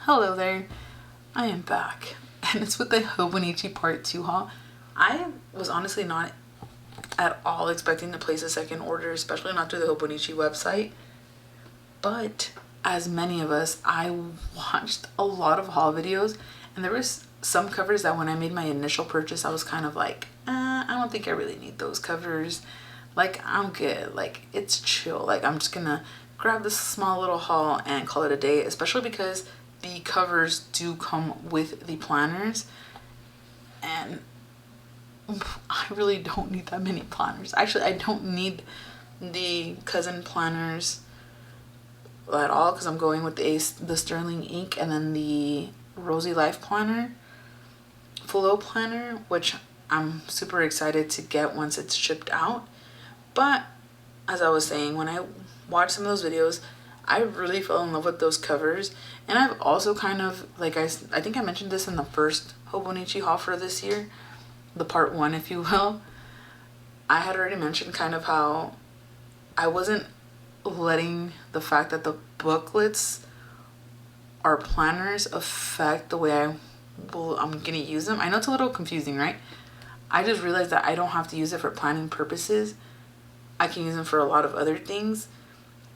Hello there, I am back, and it's with the Hobonichi Part 2 haul. I was honestly not at all expecting to place a second order, especially not through the Hobonichi website. But as many of us, I watched a lot of haul videos, and there was some covers that when I made my initial purchase, I was kind of like, I don't think I really need those covers. Like, I'm good. Like, it's chill. Like, I'm just gonna grab this small little haul and call it a day, especially because the covers do come with the planners, and I really don't need that many planners. Actually, I don't need the cousin planners at all because I'm going with the Sterling ink and then the Rosy Life planner, Flow planner, which I'm super excited to get once it's shipped out. But as I was saying, when I watched some of those videos, I really fell in love with those covers. And I've also kind of, like I think I mentioned this in the first Hobonichi haul for this year, the part 1 if you will. I had already mentioned kind of how I wasn't letting the fact that the booklets are planners affect the way I'm gonna use them. I know it's a little confusing, right? I just realized that I don't have to use it for planning purposes. I can use them for a lot of other things.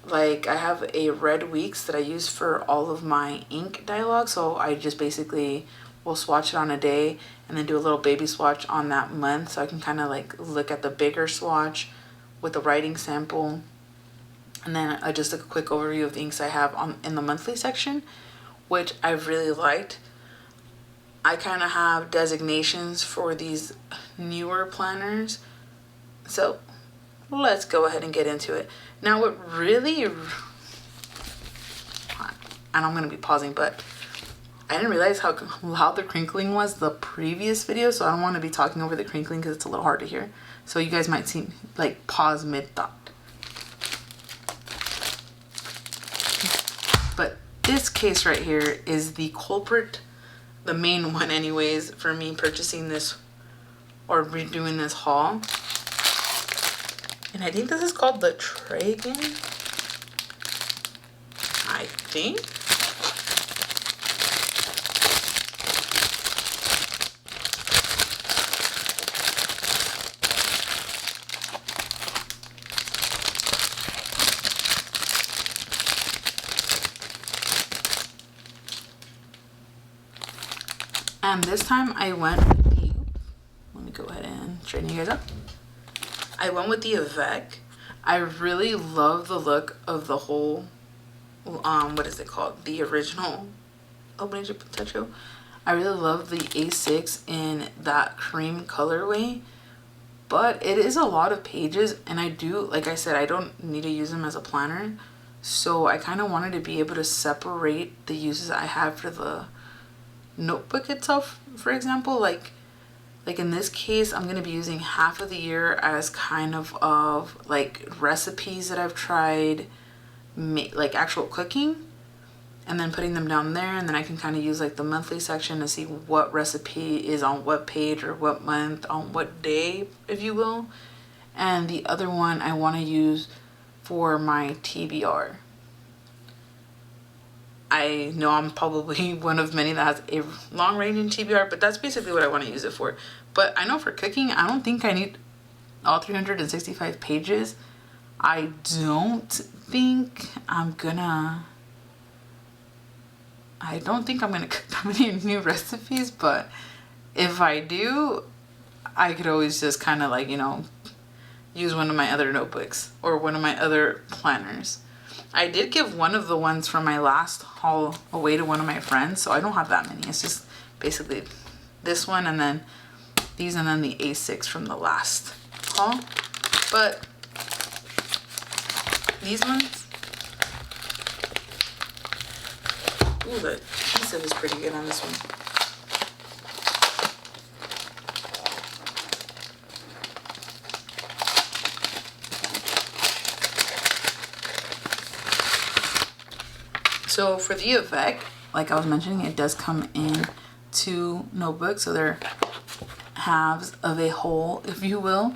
Like, I have a red weeks that I use for all of my ink dialogue, so I just basically will swatch it on a day and then do a little baby swatch on that month, so I can kind of like look at the bigger swatch with the writing sample, and then just a quick overview of the inks I have in the monthly section, which I really liked. I kind of have designations for these newer planners, so let's go ahead and get into it. Now, what really, and I'm going to be pausing, but I didn't realize how loud the crinkling was the previous video, so I don't want to be talking over the crinkling because it's a little hard to hear. So you guys might see, like, pause mid-thought. But this case right here is the culprit, the main one anyways, for me purchasing this or redoing this haul. And I think this is called the Tragan, I think. And this time I went with the, let me go ahead and straighten you guys up. I went with the Avec. I really love the look of the whole, what is it called? The original Hobonichi Potato. I really love the A6 in that cream colorway, but it is a lot of pages, and I do, like I said, I don't need to use them as a planner, so I kind of wanted to be able to separate the uses I have for the notebook itself. For example, like in this case, I'm going to be using half of the year as kind of like recipes that I've tried, like actual cooking, and then putting them down there, and then I can kind of use like the monthly section to see what recipe is on what page or what month on what day, if you will. And the other one I want to use for my TBR. I know I'm probably one of many that has a long-ranging TBR, but that's basically what I want to use it for. But I know for cooking, I don't think I need all 365 pages. I don't think I'm gonna cook that many new recipes, but if I do, I could always just kind of like, you know, use one of my other notebooks or one of my other planners. I did give one of the ones from my last haul away to one of my friends, so I don't have that many. It's just basically this one and then these and then the A6 from the last haul. But these ones, ooh, the adhesive is pretty good on this one. So for the Avec, like I was mentioning, it does come in 2 notebooks, so they're halves of a whole, if you will.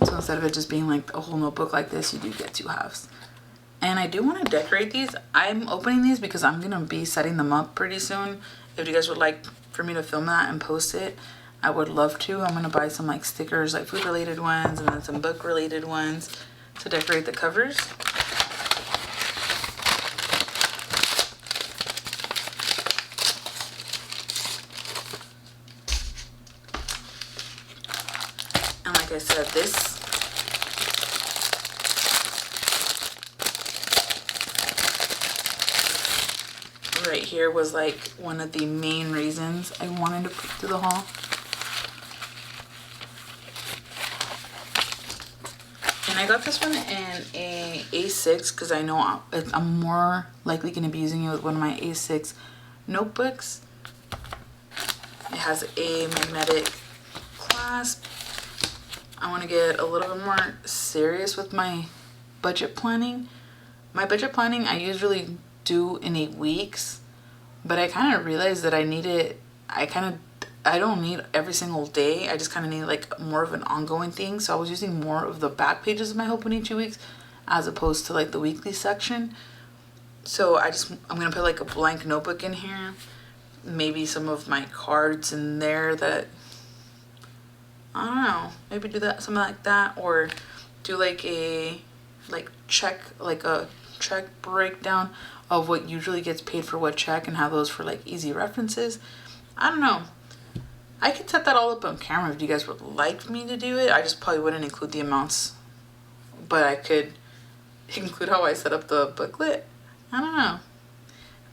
So instead of it just being like a whole notebook like this, you do get 2 halves. And I do want to decorate these. I'm opening these because I'm going to be setting them up pretty soon. If you guys would like for me to film that and post it, I would love to. I'm going to buy some like stickers, like food related ones, and then some book related ones to decorate the covers. And like I said, this right here was like one of the main reasons I wanted to put through the haul. And I got this one in a A6 because I know I'm more likely going to be using it with one of my A6 notebooks. It has a magnetic clasp. I want to get a little bit more serious with my budget planning. My budget planning I usually do in 8 weeks, but I kind of realized that I need it. I don't need every single day. I just kind of need like more of an ongoing thing. So I was using more of the back pages of my Hobonichi weeks as opposed to like the weekly section. So I'm gonna put like a blank notebook in here, maybe some of my cards in there that I don't know, maybe do that, something like that, or do like a check breakdown of what usually gets paid for what check and have those for like easy references. I don't know. I could set that all up on camera if you guys would like me to do it. I just probably wouldn't include the amounts, but I could include how I set up the booklet. I don't know.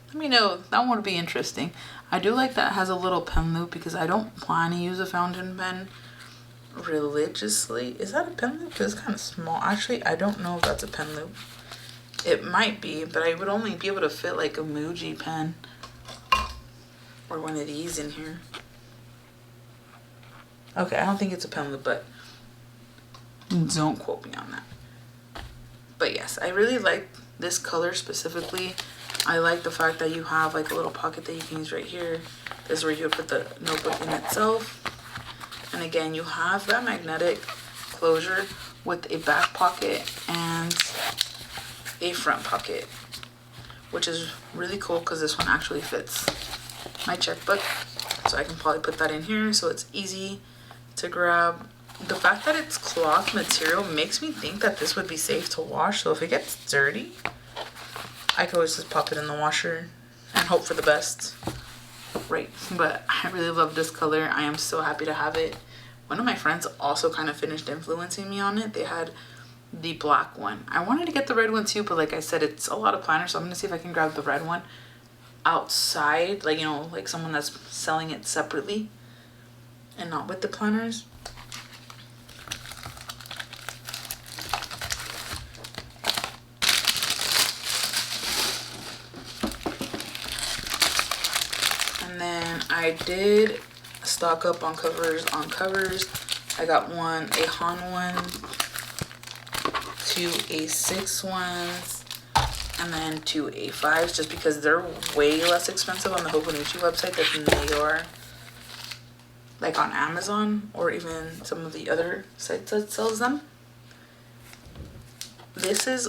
Let me know. That one would be interesting. I do like that it has a little pen loop because I don't plan to use a fountain pen religiously. Is that a pen loop? Because it's kind of small. Actually, I don't know if that's a pen loop. It might be, but I would only be able to fit like a Muji pen or one of these in here. Okay, I don't think it's a pen loop, but don't quote me on that. But yes, I really like this color specifically. I like the fact that you have like a little pocket that you can use right here. This is where you would put the notebook in itself. And again, you have that magnetic closure with a back pocket and a front pocket, which is really cool because this one actually fits my checkbook. So I can probably put that in here so it's easy to grab. The fact that it's cloth material makes me think that this would be safe to wash. So if it gets dirty, I could always just pop it in the washer and hope for the best. Right, but I really love this color. I am so happy to have it. One of my friends also kind of finished influencing me on it. They had the black one. I wanted to get the red one too, but like I said, it's a lot of planners, so I'm gonna see if I can grab the red one outside, like, you know, like someone that's selling it separately and not with the planners. And then I did stock up on covers. I got a Han one, 2 A6 ones, and then 2 A5s, just because they're way less expensive on the Hobonichi website than they are like on Amazon or even some of the other sites that sells them. This is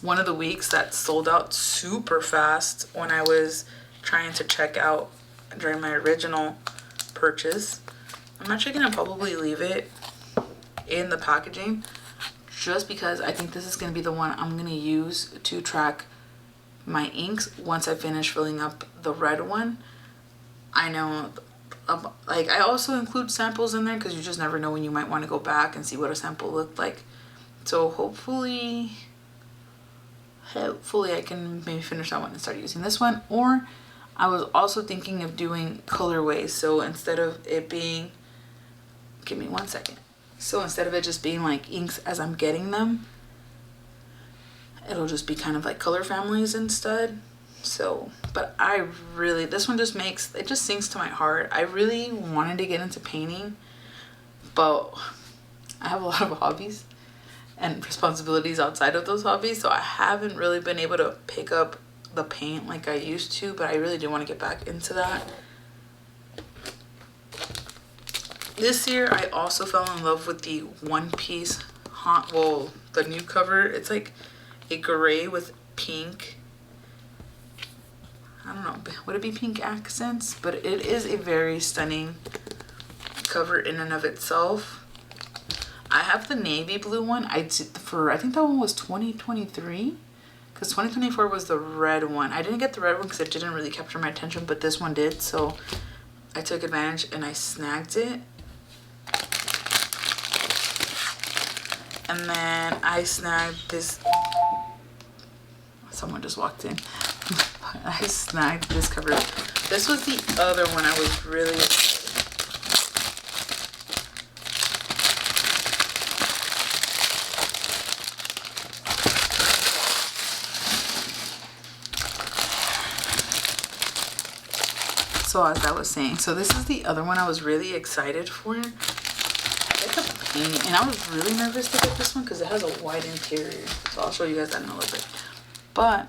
one of the weeks that sold out super fast when I was trying to check out during my original purchase. I'm actually gonna probably leave it in the packaging just because I think this is gonna be the one I'm gonna use to track my inks once I finish filling up the red one. I know, like, I also include samples in there because you just never know when you might want to go back and see what a sample looked like. So hopefully I can maybe finish that one and start using this one. Or I was also thinking of doing colorways. So instead of it being, give me 1 second. So instead of it just being like inks as I'm getting them, it'll just be kind of like color families instead. So, but I really, this one just makes, it just sings to my heart. I really wanted to get into painting, but I have a lot of hobbies and responsibilities outside of those hobbies. So I haven't really been able to pick up the paint like I used to, but I really do want to get back into that. This year, I also fell in love with the One Piece, the new cover. It's like a gray with pink, I don't know, would it be pink accents? But it is a very stunning cover in and of itself. I have the navy blue one. I think that one was 2023, because 2024 was the red one. I didn't get the red one because it didn't really capture my attention, but this one did, so I took advantage and I snagged it. And then I snagged this. Someone just walked in. I snagged this cover. This was the other one I was really So as I was saying, so this is the other one I was really excited for. It's a pain, and I was really nervous to get this one because it has a white interior. So I'll show you guys that in a little bit. But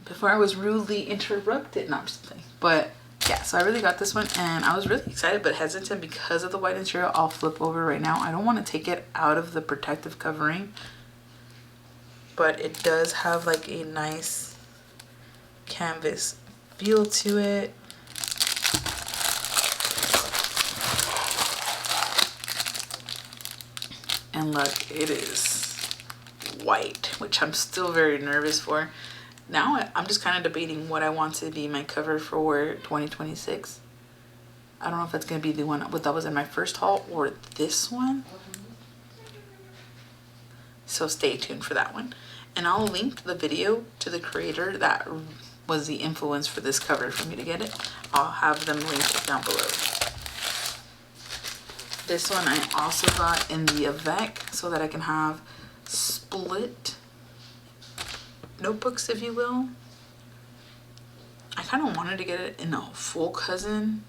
before I was rudely interrupted, no, I'm just kidding. But yeah, so I really got this one and I was really excited but hesitant because of the white interior. I'll flip over right now. I don't want to take it out of the protective covering, but it does have like a nice canvas feel to it. And look, it is white, which I'm still very nervous for. Now I'm just kind of debating what I want to be my cover for 2026. I don't know if that's going to be the one that was in my first haul or this one. So stay tuned for that one. And I'll link the video to the creator that was the influence for this cover for me to get it. I'll have them linked down below. This one I also got in the Avec so that I can have split notebooks, if you will. I kind of wanted to get it in a full cousin,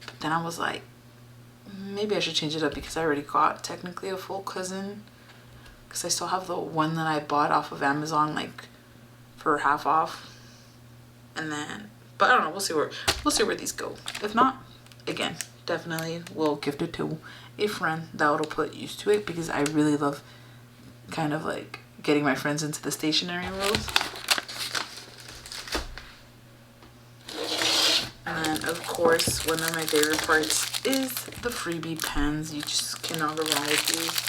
but then I was like, maybe I should change it up because I already got technically a full cousin, because I still have the one that I bought off of Amazon like for half off. And then, but I don't know, we'll see where these go. If not, again, definitely will gift it to a friend that'll put used to it, because I really love kind of like getting my friends into the stationery world. And then of course, one of my favorite parts is the freebie pens. You just cannot go wrong with these.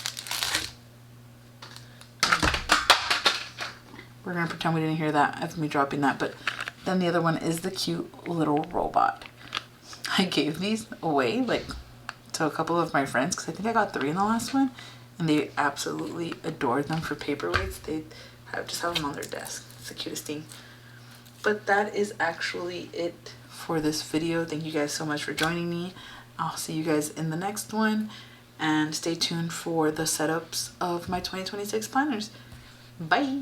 We're gonna pretend we didn't hear that of me dropping that, but then the other one is the cute little robot. I gave these away like to a couple of my friends because I think I got 3 in the last one, and they absolutely adored them for paperweights. They just have them on their desk. It's the cutest thing. But that is actually it for this video. Thank you guys so much for joining me. I'll see you guys in the next one, and stay tuned for the setups of my 2026 planners. Bye.